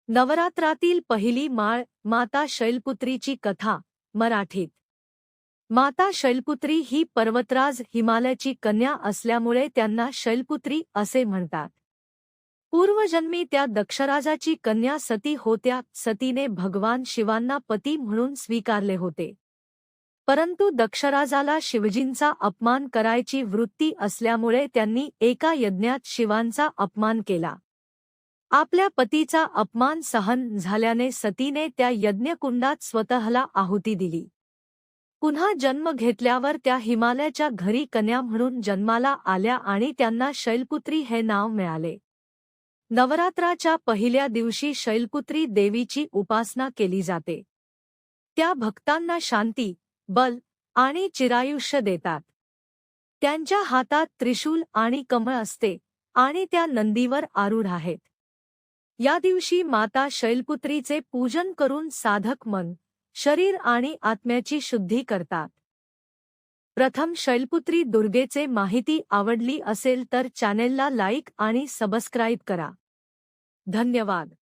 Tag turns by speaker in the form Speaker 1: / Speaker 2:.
Speaker 1: नवरात्रातील पहिली माळ माता शैलपुत्रीची कथा मराठीत। माता शैलपुत्री ही पर्वतराज हिमालयाची कन्या असल्यामुळे त्यांना शैलपुत्री असे म्हणतात। पूर्वजन्मी त्या दक्षराजाची कन्या सती होत्या। सतीने भगवान शिवांना पती म्हणून स्वीकारले होते, परंतु दक्षराजाला शिवजींचा अपमान करायची वृत्ती असल्यामुळे त्यांनी एका यज्ञात शिवांचा अपमान केला। आपल्या पतीचा अपमान सहन झाल्याने सतीने त्या यज्ञकुंडात स्वतःला आहुती दिली। पुन्हा जन्म घेतल्यावर त्या हिमालयाच्या घरी कन्या म्हणून जन्माला आल्या आणि त्यांना शैलपुत्री हे नाव मिळाले। नवरात्राच्या पहिल्या दिवशी शैलपुत्री देवीची उपासना केली जाते। त्या भक्तांना शांती, बल आणि चिरायुष्य देतात। त्यांच्या हातात त्रिशूल आणि कमळ असते आणि त्या नंदीवर आरूढ आहेत। या दिवशी माता शैलपुत्रीचे पूजन करून साधक मन, शरीर आणि आत्म्याची शुद्धी करतात। प्रथम शैलपुत्री दुर्गेचे माहिती आवडली असेल तर चॅनेलला लाईक आणि सबस्क्राईब करा। धन्यवाद।